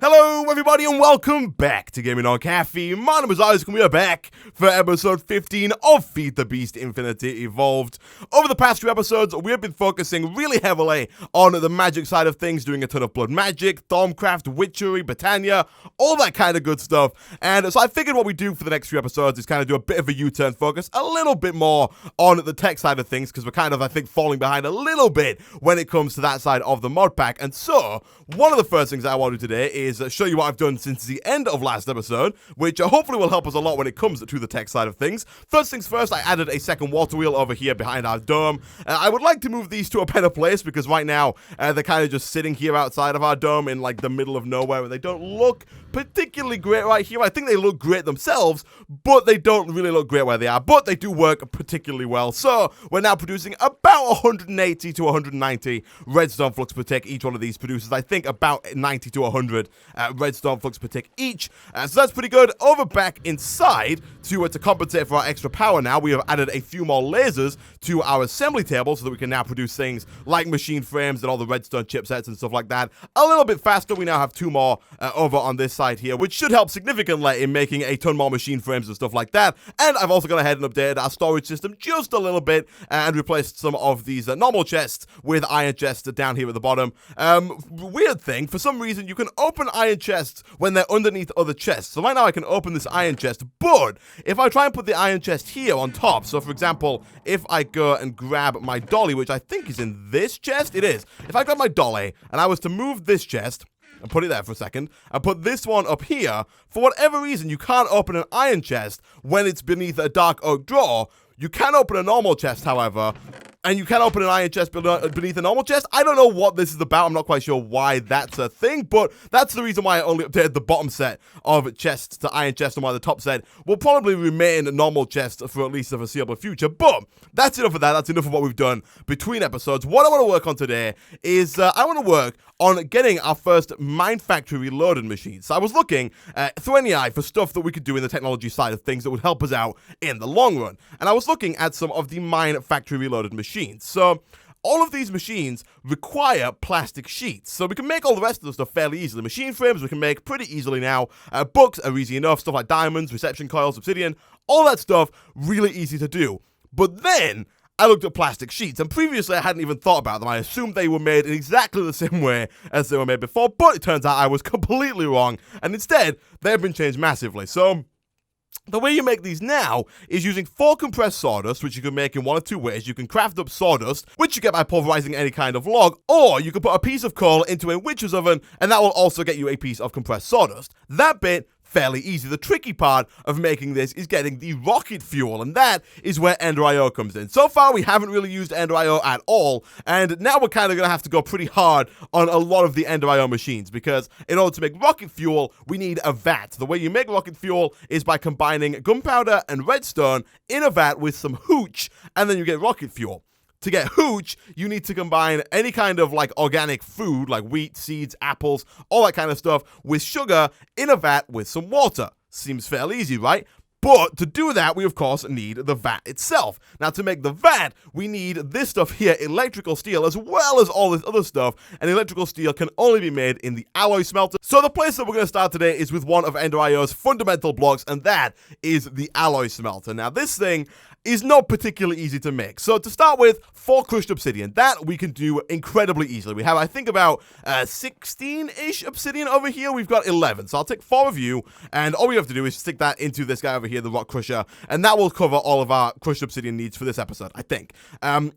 Hello everybody and welcome back to Gaming on Caffeine. My name is Isaac and we are back for episode 15 of FTB Infinity Evolved. Over the past few episodes, we have been focusing really heavily on the magic side of things, doing a ton of blood magic, Thaumcraft, witchery, Botania, all that kind of good stuff. And so I figured what we do for the next few episodes is kind of do a bit of a U-turn focus, a little bit more on the tech side of things, because we're kind of, I think, falling behind a little bit when it comes to that side of the mod pack. And so, one of the first things I want to do today is show you what I've done since the end of last episode, which hopefully will help us a lot when it comes to the tech side of things. First things first, I added a second water wheel over here behind our dome. I would like to move these to a better place because right now they're kind of just sitting here outside of our dome in like the middle of nowhere and they don't look particularly great right here. I think they look great themselves, but they don't really look great where they are, but they do work particularly well. So we're now producing about 180 to 190 redstone flux per tick. Each one of these produces, I think, about 90 to 100 redstone flux per tick each. So that's pretty good. Over back inside, to compensate for our extra power now, we have added a few more lasers to our assembly table so that we can now produce things like machine frames and all the redstone chipsets and stuff like that a little bit faster. We now have two more over on this side here, which should help significantly in making a ton more machine frames and stuff like that. And I've also gone ahead and updated our storage system just a little bit and replaced some of these normal chests with iron chests down here at the bottom. Weird thing, for some reason you can open iron chests when they're underneath other chests. So right now I can open this iron chest, but if I try and put the iron chest here on top, so for example, if I go and grab my dolly, which I think is in this chest, it is. If I grab my dolly and I was to move this chest and put it there for a second, and put this one up here, for whatever reason, you can't open an iron chest when it's beneath a dark oak drawer. You can open a normal chest, however, and you can open an iron chest beneath a normal chest. I don't know what this is about. I'm not quite sure why that's a thing, but that's the reason why I only updated the bottom set of chests to iron chest and why the top set will probably remain a normal chest for at least the foreseeable future. But that's enough of that. That's enough of what we've done between episodes. What I want to work on today is I want to work on getting our first Mine Factory Reloaded machine. So I was looking through NEI for stuff that we could do in the technology side of things that would help us out in the long run. And I was looking at some of the Mine Factory Reloaded machines. So all of these machines require plastic sheets, so we can make all the rest of the stuff fairly easily. Machine frames we can make pretty easily now. Books are easy enough, stuff like diamonds, reception coils, obsidian, all that stuff, really easy to do. But then I looked at plastic sheets, and previously I hadn't even thought about them. I assumed they were made in exactly the same way as they were made before, but it turns out I was completely wrong, and instead, they have been changed massively. So the way you make these now is using 4 compressed sawdust, which you can make in one of two ways. You can craft up sawdust, which you get by pulverizing any kind of log, or you can put a piece of coal into a witch's oven, and that will also get you a piece of compressed sawdust. That bit, fairly easy. The tricky part of making this is getting the rocket fuel, and that is where Ender.io comes in. So far, we haven't really used Ender.io at all, and now we're kind of going to have to go pretty hard on a lot of the Ender.io machines, because in order to make rocket fuel, we need a vat. The way you make rocket fuel is by combining gunpowder and redstone in a vat with some hooch, and then you get rocket fuel. To get hooch, you need to combine any kind of like organic food, like wheat, seeds, apples, all that kind of stuff, with sugar in a vat with some water. Seems fairly easy, right? But to do that, we of course need the vat itself. Now to make the vat, we need this stuff here, electrical steel, as well as all this other stuff, and electrical steel can only be made in the alloy smelter. So the place that we're going to start today is with one of Ender.io's fundamental blocks, and that is the alloy smelter. Now this thing is not particularly easy to make. So to start with, 4 crushed obsidian. That we can do incredibly easily. We have, I think, about 16-ish obsidian over here. We've got 11. So I'll take 4 of you, and all we have to do is stick that into this guy over here, the rock crusher, and that will cover all of our crushed obsidian needs for this episode, I think.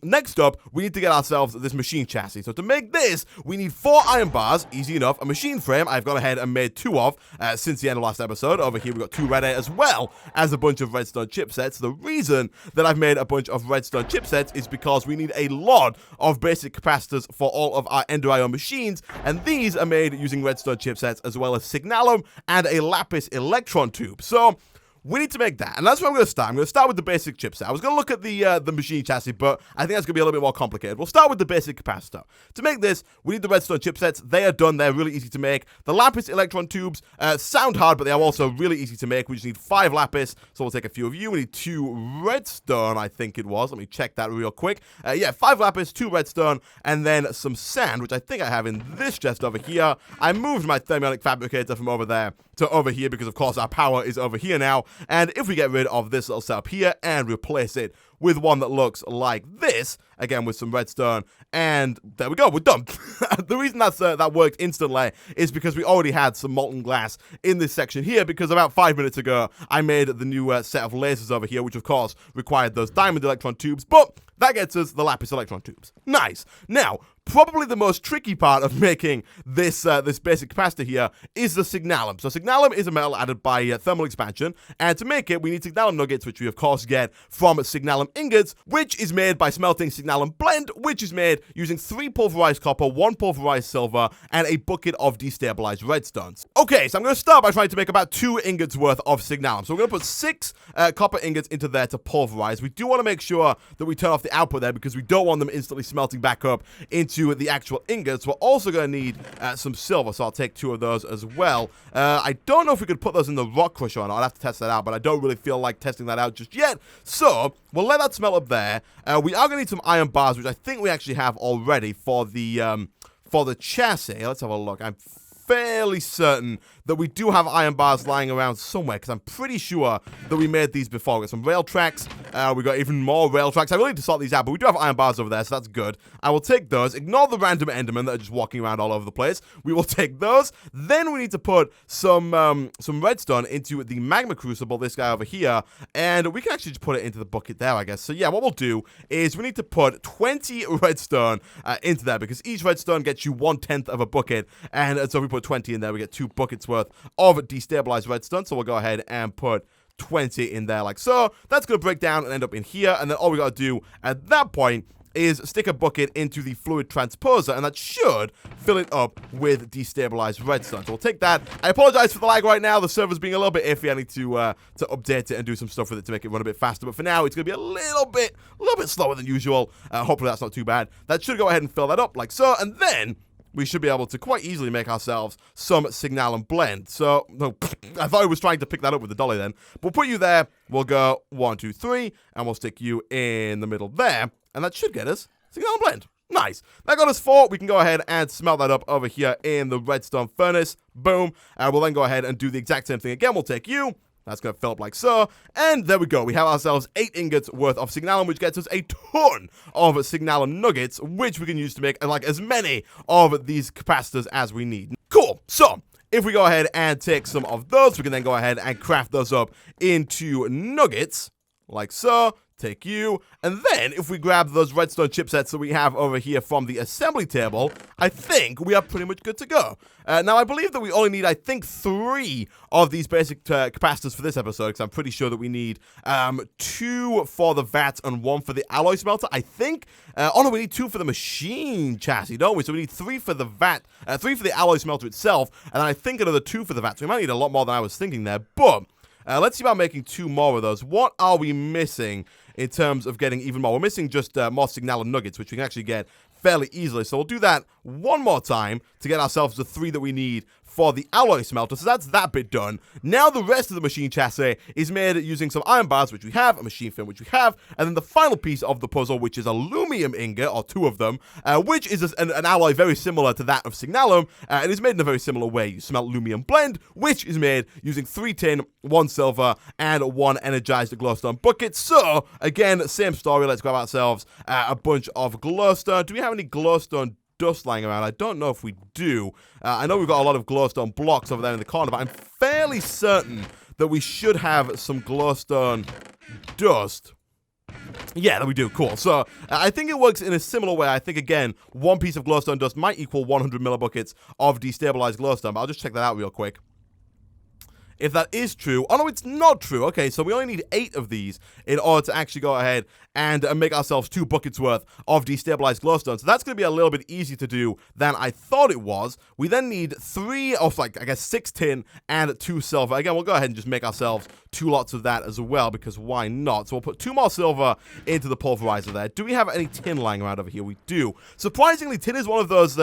Next up, we need to get ourselves this machine chassis. So to make this, we need 4 iron bars, easy enough. A machine frame, I've gone ahead and made 2 of since the end of last episode. Over here, we've got 2 red air as well as a bunch of redstone chipsets. The reason that I've made a bunch of redstone chipsets is because we need a lot of basic capacitors for all of our Ender.io machines, and these are made using redstone chipsets as well as signalum and a lapis electron tube. So we need to make that, and that's where I'm going to start. I'm going to start with the basic chipset. I was going to look at the machine chassis, but I think that's going to be a little bit more complicated. We'll start with the basic capacitor. To make this, we need the redstone chipsets. They are done. They're really easy to make. The lapis electron tubes sound hard, but they are also really easy to make. We just need 5 lapis, so we'll take a few of you. We need 2 redstone, I think it was. Let me check that real quick. Yeah, 5 lapis, 2 redstone, and then some sand, which I think I have in this chest over here. I moved my thermionic fabricator from over there to over here because, of course, our power is over here now. And if we get rid of this little setup here and replace it with one that looks like this, again with some redstone, and there we go, we're done. The reason that worked instantly is because we already had some molten glass in this section here, because about 5 minutes ago I made the new set of lasers over here, which of course required those diamond electron tubes, but that gets us the lapis electron tubes. Nice. Now, probably the most tricky part of making this this basic capacitor here is the signalum. So signalum is a metal added by thermal expansion, and to make it, we need signalum nuggets, which we of course get from signalum ingots, which is made by smelting signalum blend, which is made using 3 pulverized copper, 1 pulverized silver, and a bucket of destabilized redstones. Okay, so I'm going to start by trying to make about 2 ingots worth of signalum. So we're going to put 6 copper ingots into there to pulverize. We do want to make sure that we turn off the output there because we don't want them instantly smelting back up into the actual ingots. We're also going to need some silver, so I'll take 2 of those as well. I don't know if we could put those in the rock crusher or not. I'll have to test that out, but I don't really feel like testing that out just yet. So we'll let that smelt up there. We are going to need some iron bars, which I think we actually have already for the chassis. Let's have a look. I'm fairly certain that we do have iron bars lying around somewhere, because I'm pretty sure that we made these before. We got some rail tracks. We got even more rail tracks. I really need to sort these out, but we do have iron bars over there, so that's good. I will take those. Ignore the random endermen that are just walking around all over the place. We will take those. Then we need to put some redstone into the magma crucible, this guy over here, and we can actually just put it into the bucket there, I guess. So yeah, what we'll do is we need to put 20 redstone into there, because each redstone gets you 1/10 of a bucket, and so if we put 20 in there, we get 2 buckets worth of destabilized redstone. So we'll go ahead and put 20 in there like so. That's going to break down and end up in here, and then all we got to do at that point is stick a bucket into the fluid transposer, and that should fill it up with destabilized redstone. So we'll take that. I apologize for the lag right now. The server's being a little bit iffy. I need to update it and do some stuff with it to make it run a bit faster. But for now, it's going to be a little bit slower than usual. Hopefully that's not too bad. That should go ahead and fill that up like so, and then we should be able to quite easily make ourselves some signalum blend. So, no, I thought I was trying to pick that up with the dolly then. We'll put you there. We'll go 1, 2, 3, and we'll stick you in the middle there. And that should get us signalum blend. Nice. That got us 4. We can go ahead and smelt that up over here in the redstone furnace. Boom. And we'll then go ahead and do the exact same thing again. We'll take you. That's going to fill up like so. And there we go. We have ourselves 8 ingots worth of signalum, which gets us a ton of signalum nuggets, which we can use to make like as many of these capacitors as we need. Cool. So if we go ahead and take some of those, we can then go ahead and craft those up into nuggets like so. Take you, and then if we grab those redstone chipsets that we have over here from the assembly table, I think we are pretty much good to go. Now, I believe that we only need, I think, 3 of these basic capacitors for this episode, because I'm pretty sure that we need 2 for the vat and 1 for the alloy smelter, I think. Oh, no, we need 2 for the machine chassis, don't we? So we need 3 for the vat, 3 for the alloy smelter itself, and then I think another 2 for the vat. So we might need a lot more than I was thinking there, but let's see about making 2 more of those. What are we missing in terms of getting even more? We're missing just more signalum nuggets, which we can actually get fairly easily. So we'll do that one more time to get ourselves the 3 that we need for the alloy smelter. So that's that bit done. Now the rest of the machine chassis is made using some iron bars, which we have, a machine film, which we have, and then the final piece of the puzzle, which is a lumium ingot, or 2 of them, which is an alloy very similar to that of signalum, and is made in a very similar way. You smelt lumium blend, which is made using 3 tin, 1 silver, and 1 energized glowstone bucket. So, again, same story. Let's grab ourselves a bunch of glowstone. Do we have any glowstone dust lying around? I don't know if we do. I know we've got a lot of glowstone blocks over there in the corner, but I'm fairly certain that we should have some glowstone dust. Yeah, that we do. Cool. So, I think it works in a similar way. I think, again, 1 piece of glowstone dust might equal 100 millibuckets of destabilized glowstone, but I'll just check that out real quick. If that is true, oh no, it's not true. Okay, so we only need 8 of these in order to actually go ahead and make ourselves 2 buckets worth of destabilized glowstone. So that's going to be a little bit easier to do than I thought it was. We then need 3 of, like, I guess 6 tin and 2 silver. Again, we'll go ahead and just make ourselves 2 lots of that as well, because why not? So we'll put 2 more silver into the pulverizer there. Do we have any tin lying around over here? We do. Surprisingly, tin is one of those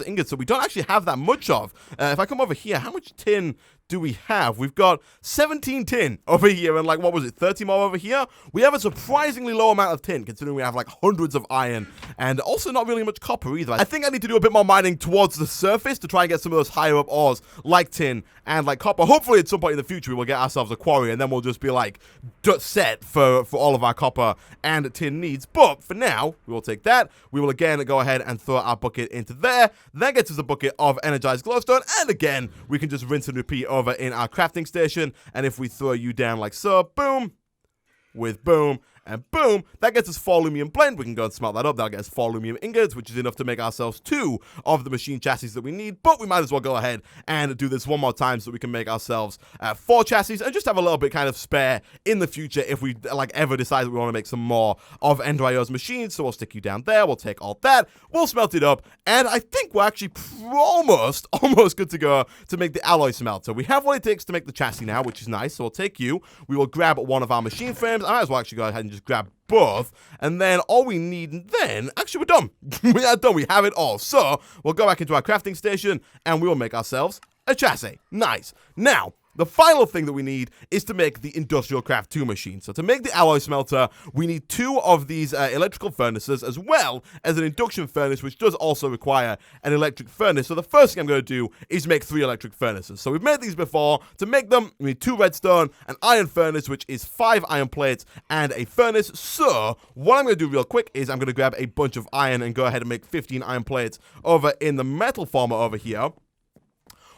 ingots that we don't actually have that much of. If I come over here, how much tin do we have? We've got 17 tin over here, and like, what was it, 30 more over here? We have a surprisingly low amount of tin, considering we have like hundreds of iron, and also not really much copper either. I think I need to do a bit more mining towards the surface to try and get some of those higher up ores, like tin and like copper. Hopefully at some point in the future we will get ourselves a quarry, and then we'll just be like set for all of our copper and tin needs. But for now, we will take that. We will again go ahead and throw our bucket into there. That gets us a bucket of energized glowstone, and again, we can just rinse and repeat over in our crafting station. And if we throw you down like so, boom, with boom, and boom, that gets us 4 lumium blend. We can go and smelt that up. That'll get us 4 lumium ingots, which is enough to make ourselves 2 of the machine chassis that we need. But we might as well go ahead and do this one more time so we can make ourselves 4 chassis and just have a little bit kind of spare in the future if we like ever decide that we want to make some more of EnderIO's machines. So we'll stick you down there. We'll take all that. We'll smelt it up. And I think we're actually almost good to go to make the alloy smelter. We have what it takes to make the chassis now, which is nice. So we'll take you. We will grab one of our machine frames. I might as well actually go ahead and just grab both, and then all we need then, actually we're done. We are done, we have it all. So we'll go back into our crafting station and we will make ourselves a chassis. Nice. Now, the final thing that we need is to make the Industrial Craft 2 machine. So to make the alloy smelter, we need 2 of these electrical furnaces, as well as an induction furnace, which does also require an electric furnace. So the first thing I'm going to do is make 3 electric furnaces. So we've made these before. To make them, we need 2 redstone, an iron furnace, which is 5 iron plates, and a furnace. So what I'm going to do real quick is I'm going to grab a bunch of iron and go ahead and make 15 iron plates over in the metal farmer over here.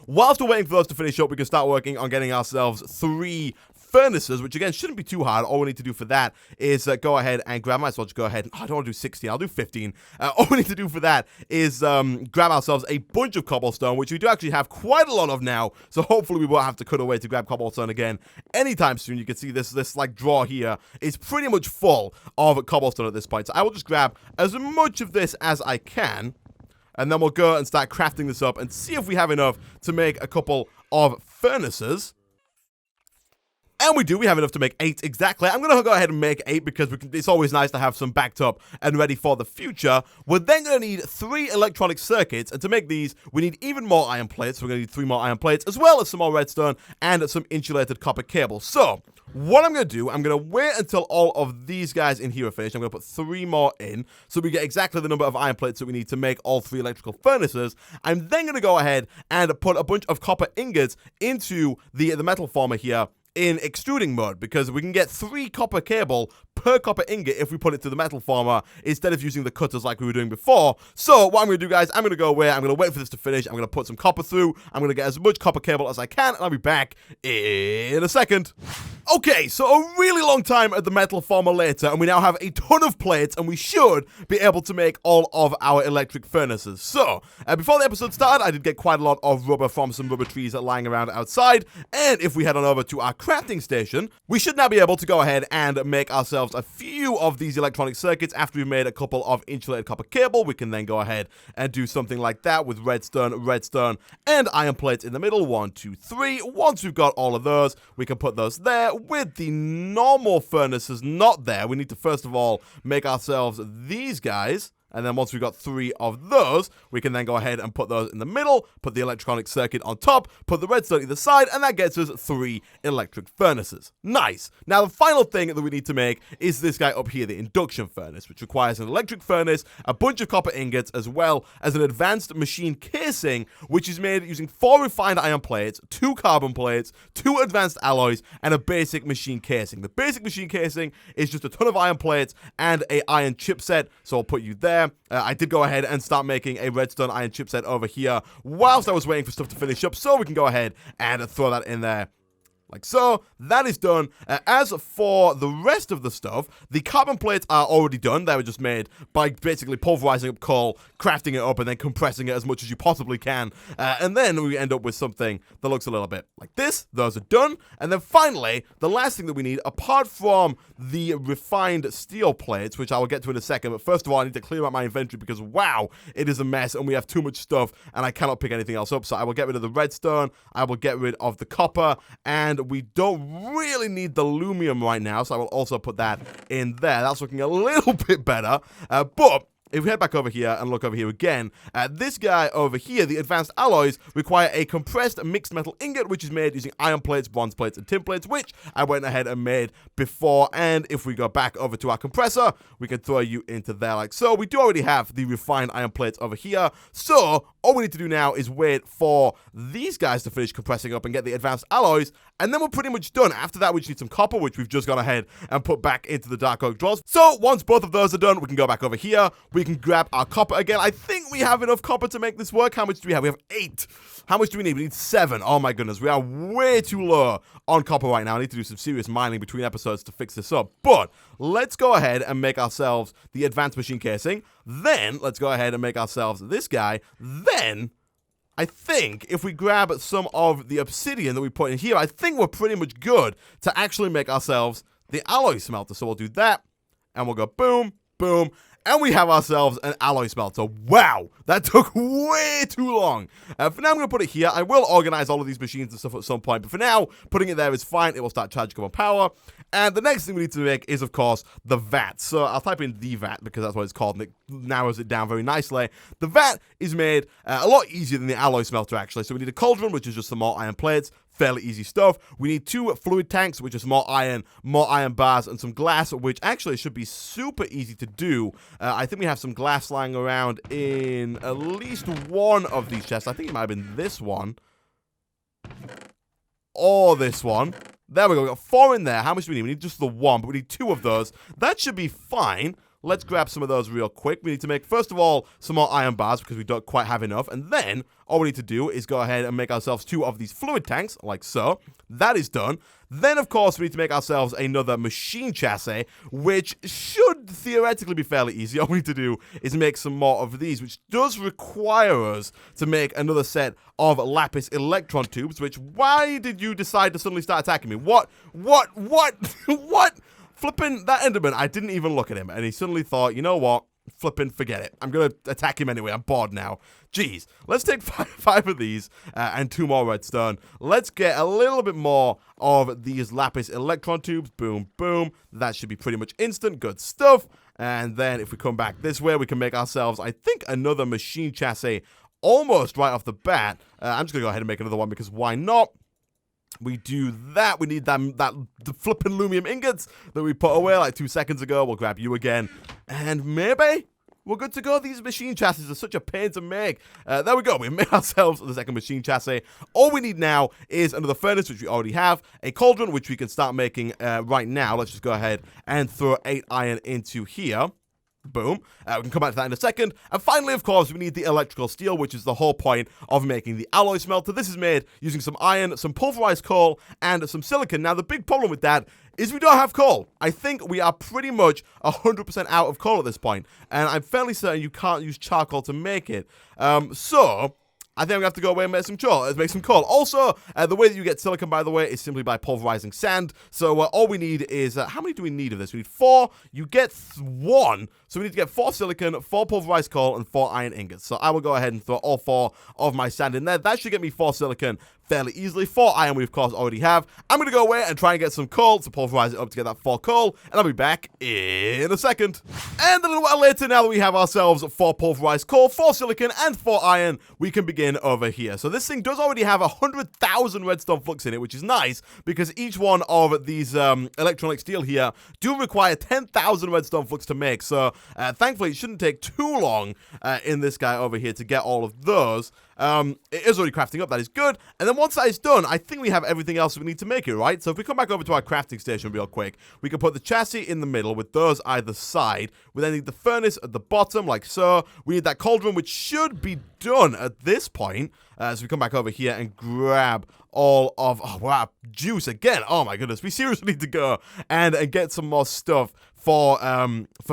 Whilst we're waiting for those to finish up, we can start working on getting ourselves 3 furnaces, which again shouldn't be too hard. All we need to do for that is go ahead and grab, might as well just go ahead. I don't want to do 16, I'll do 15. All we need to do for that is grab ourselves a bunch of cobblestone, which we do actually have quite a lot of now, so hopefully we won't have to cut away to grab cobblestone again anytime soon. You can see this like drawer here is pretty much full of cobblestone at this point, so I will just grab as much of this as I can. And then we'll go and start crafting this up and see if we have enough to make a couple of furnaces. And we do. We have enough to make 8 exactly. I'm going to go ahead and make 8 because it's always nice to have some backed up and ready for the future. We're then going to need 3 electronic circuits. And to make these, we need even more iron plates. So we're going to need 3 more iron plates, as well as some more redstone and some insulated copper cable. So what I'm going to do, I'm going to wait until all of these guys in here are finished. I'm going to put 3 more in, so we get exactly the number of iron plates that we need to make all 3 electrical furnaces. I'm then going to go ahead and put a bunch of copper ingots into the metal former here in extruding mode, because we can get 3 copper cable per copper ingot if we put it to the metal former instead of using the cutters like we were doing before. So what I'm going to do, guys, I'm going to go away, I'm going to wait for this to finish, I'm going to put some copper through, I'm going to get as much copper cable as I can, and I'll be back in a second. Okay, so a really long time at the metal former later, and we now have a ton of plates, and we should be able to make all of our electric furnaces. So, before the episode started, I did get quite a lot of rubber from some rubber trees lying around outside, and if we head on over to our crafting station, we should now be able to go ahead and make ourselves a few of these electronic circuits. After we've made a couple of insulated copper cable, we can then go ahead and do something like that with redstone, and iron plates in the middle. 1, 2, 3. Once we've got all of those, we can put those there. With the normal furnaces not there, we need to first of all make ourselves these guys. And then once we've got 3 of those, we can then go ahead and put those in the middle, put the electronic circuit on top, put the redstone either side, and that gets us 3 electric furnaces. Nice. Now, the final thing that we need to make is this guy up here, the induction furnace, which requires an electric furnace, a bunch of copper ingots, as well as an advanced machine casing, which is made using 4 refined iron plates, 2 carbon plates, 2 advanced alloys, and a basic machine casing. The basic machine casing is just a ton of iron plates and an iron chipset, so I'll put you there. I did go ahead and start making a redstone iron chipset over here whilst I was waiting for stuff to finish up, so we can go ahead and throw that in there. Like so, that is done. As for the rest of the stuff, the carbon plates are already done. They were just made by basically pulverizing up coal, crafting it up, and then compressing it as much as you possibly can. And then we end up with something that looks a little bit like this. Those are done. And then finally, the last thing that we need, apart from the refined steel plates, which I will get to in a second, but first of all, I need to clear out my inventory because, wow, it is a mess, and we have too much stuff, and I cannot pick anything else up. So I will get rid of the redstone, I will get rid of the copper, and and we don't really need the lumium right now, so I will also put that in there. That's looking a little bit better, but if we head back over here and look over here again, this guy over here, the advanced alloys, require a compressed mixed metal ingot, which is made using iron plates, bronze plates, and tin plates, which I went ahead and made before. And if we go back over to our compressor, we can throw you into there like so. We do already have the refined iron plates over here, so all we need to do now is wait for these guys to finish compressing up and get the advanced alloys, and then we're pretty much done. After that, we just need some copper, which we've just gone ahead and put back into the dark oak drawers. So once both of those are done, we can go back over here. We can grab our copper again. I think we have enough copper to make this work. How much do we have? We have 8. How much do we need? We need 7. Oh my goodness, we are way too low on copper right now. I need to do some serious mining between episodes to fix this up. But let's go ahead and make ourselves the advanced machine casing. Then let's go ahead and make ourselves this guy. Then I think if we grab some of the obsidian that we put in here, I think we're pretty much good to actually make ourselves the alloy smelter. So we'll do that, and we'll go boom, boom, and we have ourselves an alloy smelter. Wow, that took way too long. For now, I'm going to put it here. I will organize all of these machines and stuff at some point, but for now, putting it there is fine. It will start charging up power. And the next thing we need to make is, of course, the vat. So I'll type in the vat because that's what it's called, and it narrows it down very nicely. The vat is made a lot easier than the alloy smelter, actually. So we need a cauldron, which is just some more iron plates. Fairly easy stuff. We need 2 fluid tanks, which is more iron bars, and some glass, which actually should be super easy to do. I think we have some glass lying around in at least one of these chests. I think it might have been this one. Or this one. There we go. We got 4 in there. How much do we need? We need just the 1, but we need 2 of those. That should be fine. Let's grab some of those real quick. We need to make, first of all, some more iron bars because we don't quite have enough. And then all we need to do is go ahead and make ourselves 2 of these fluid tanks, like so. That is done. Then, of course, we need to make ourselves another machine chassis, which should theoretically be fairly easy. All we need to do is make some more of these, which does require us to make another set of lapis electron tubes, which, why did you decide to suddenly start attacking me? What? Flippin' that Enderman, I didn't even look at him, and he suddenly thought, you know what? Flippin' forget it. I'm gonna attack him anyway. I'm bored now. Jeez. Let's take 5 of these and 2 more redstone. Let's get a little bit more of these lapis electron tubes. Boom, boom. That should be pretty much instant. Good stuff. And then if we come back this way, we can make ourselves, I think, another machine chassis almost right off the bat. I'm just gonna go ahead and make another one because why not? We do that. We need the flippin' lumium ingots that we put away like 2 seconds ago. We'll grab you again. And maybe we're good to go. These machine chassis are such a pain to make. There we go. We made ourselves the second machine chassis. All we need now is another furnace, which we already have. A cauldron, which we can start making right now. Let's just go ahead and throw 8 iron into here. Boom. We can come back to that in a second. And finally, of course, we need the electrical steel, which is the whole point of making the alloy smelter. This is made using some iron, some pulverized coal, and some silicon. Now, the big problem with that is we don't have coal. I think we are pretty much 100% out of coal at this point. And I'm fairly certain you can't use charcoal to make it. So I think I'm going to have to go away and make some coal. Also, the way that you get silicon, by the way, is simply by pulverizing sand. So all we need is, how many do we need of this? We need 4. You get 1. So we need to get 4 silicon, 4 pulverized coal, and 4 iron ingots. So I will go ahead and throw all 4 of my sand in there. That should get me 4 silicon fairly easily. 4 iron we, of course, already have. I'm going to go away and try and get some coal to pulverize it up to get that 4 coal. And I'll be back in a second. And a little while later, now that we have ourselves 4 pulverized coal, 4 silicon, and 4 iron, we can begin over here. So this thing does already have 100,000 redstone flux in it, which is nice because each one of these electronic steel here do require 10,000 redstone flux to make. So thankfully, it shouldn't take too long in this guy over here to get all of those. It is already crafting up. That is good. And then once that is done, I think we have everything else we need to make it, right? So if we come back over to our crafting station real quick, we can put the chassis in the middle with those either side. We then need the furnace at the bottom, like so. We need that cauldron, which should be done at this point. So we come back over here and grab all of, oh wow, juice again. Oh my goodness, we seriously need to go and get some more stuff for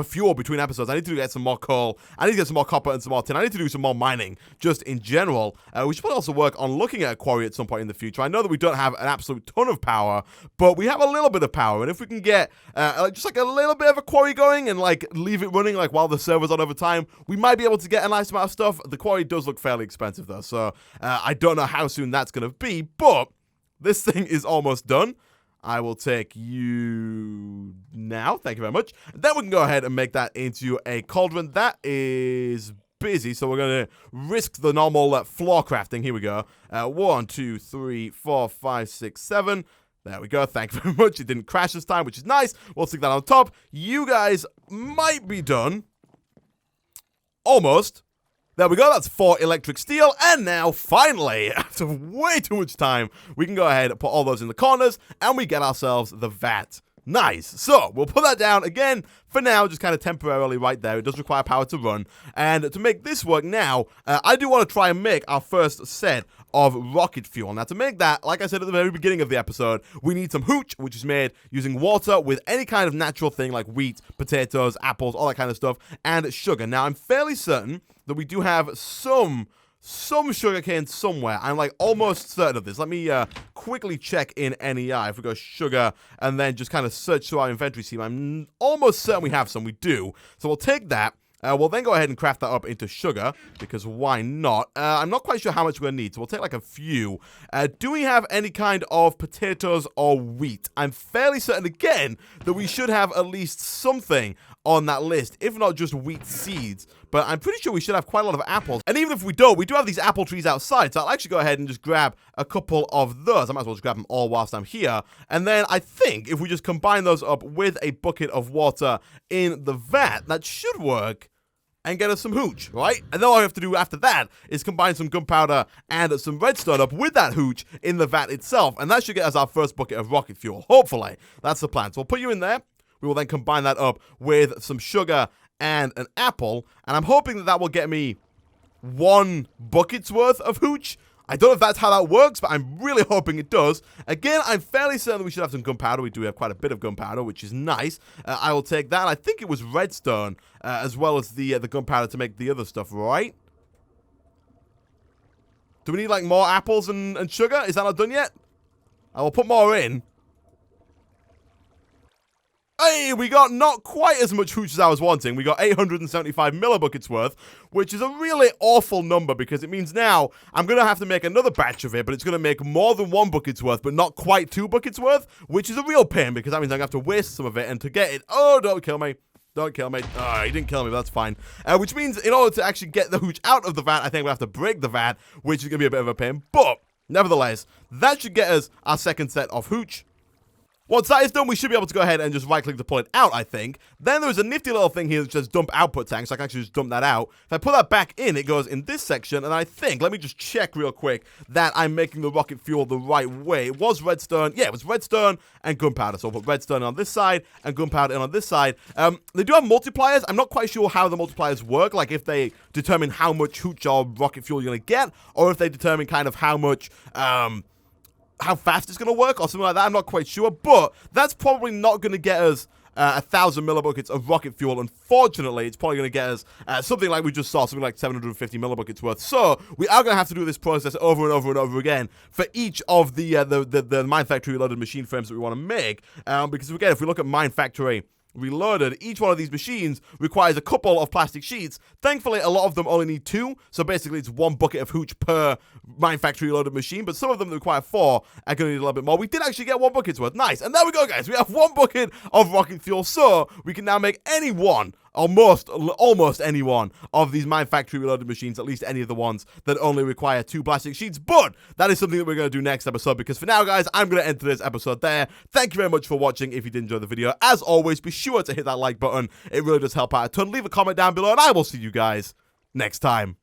fuel between episodes. I need to get some more coal. I need to get some more copper and some more tin. I need to do some more mining just in general. We should probably also work on looking at a quarry at some point in the future. I know that we don't have an absolute ton of power, but we have a little bit of power. And if we can get just like a little bit of a quarry going and like leave it running like while the server's on over time, we might be able to get a nice amount of stuff. The quarry does look fairly expensive though, so I don't know how soon that's going to be, but This thing is almost done. I will take you now. Thank you very much. Then we can go ahead and make that into a cauldron. That is busy, so we're going to risk the normal floor crafting. Here we go. 1, 2, 3, 4, 5, 6, 7. There we go. Thank you very much. It didn't crash this time, which is nice. We'll stick that on top. You guys might be done. Almost. There we go, that's 4 electric steel, and now, finally, after way too much time, we can go ahead and put all those in the corners, and we get ourselves the vat. Nice. So, we'll put that down again, for now, just kind of temporarily right there. It does require power to run, and to make this work now, I do want to try and make our first set of rocket fuel. Now, to make that, like I said at the very beginning of the episode, we need some hooch, which is made using water with any kind of natural thing like wheat, potatoes, apples, all that kind of stuff, and sugar. Now, I'm fairly certain that we do have some sugarcane somewhere. I'm like almost certain of this. Let me quickly check in NEI. If we go sugar and then just kind of search through our inventory scheme, I'm almost certain we have some. We do. So we'll take that. We'll then go ahead and craft that up into sugar, because why not? I'm not quite sure how much we're going to need, so we'll take like a few. Do we have any kind of potatoes or wheat? I'm fairly certain, again, that we should have at least something on that list, if not just wheat seeds. But I'm pretty sure we should have quite a lot of apples. And even if we don't, we do have these apple trees outside, so I'll actually go ahead and just grab a couple of those. I might as well just grab them all whilst I'm here. And then I think if we just combine those up with a bucket of water in the vat, that should work and get us some hooch, right? And then all I have to do after that is combine some gunpowder and some redstone up with that hooch in the vat itself, and that should get us our first bucket of rocket fuel, hopefully. That's the plan. So we'll put you in there. We will then combine that up with some sugar and an apple, and I'm hoping that that will get me 1 bucket's worth of hooch. I don't know if that's how that works, but I'm really hoping it does. Again, I'm fairly certain we should have some gunpowder. We do have quite a bit of gunpowder, which is nice. I will take that. I think it was redstone, as well as the gunpowder to make the other stuff, right? Do we need, like, more apples and sugar? Is that not done yet? I will put more in. Hey, we got not quite as much hooch as I was wanting. We got 875 millibuckets worth, which is a really awful number, because it means now I'm going to have to make another batch of it, but it's going to make more than 1 bucket's worth, but not quite 2 buckets worth, which is a real pain, because that means I'm going to have to waste some of it, and to get it... Oh, don't kill me. Don't kill me. Oh, he didn't kill me, but that's fine. Which means in order to actually get the hooch out of the vat, I think we'll have to break the vat, which is going to be a bit of a pain, but nevertheless, that should get us our second set of hooch. Once that is done, we should be able to go ahead and just right-click to pull it out, I think. Then there's a nifty little thing here that says dump output tank, so I can actually just dump that out. If I put that back in, it goes in this section, and I think, let me just check real quick, that I'm making the rocket fuel the right way. It was redstone. Yeah, it was redstone and gunpowder. So I'll put redstone on this side and gunpowder in on this side. They do have multipliers. I'm not quite sure how the multipliers work, like if they determine how much hooch or rocket fuel you're going to get, or if they determine kind of how much... how fast it's going to work or something like that. I'm not quite sure, but that's probably not going to get us 1,000 millibuckets of rocket fuel. Unfortunately, it's probably going to get us something like we just saw, something like 750 millibuckets worth. So we are going to have to do this process over and over and over again for each of the Mine Factory Reloaded machine frames that we want to make. Because again, if we look at Mine Factory Reloaded, each one of these machines requires a couple of plastic sheets. Thankfully, a lot of them only need 2, so basically it's 1 bucket of hooch per Mine Factory Reloaded machine, but some of them that require 4 are going to need a little bit more. We did actually get 1 bucket's worth. Nice. And there we go, guys. We have 1 bucket of rocket fuel, so we can now make any one, almost any one of these Mine Factory Reloaded machines, at least any of the ones that only require 2 plastic sheets. But that is something that we're going to do next episode, because for now, guys, I'm going to end today's episode there. Thank you very much for watching. If you did enjoy the video, as always, be sure to hit that like button. It really does help out a ton. Leave a comment down below, and I will see you guys next time.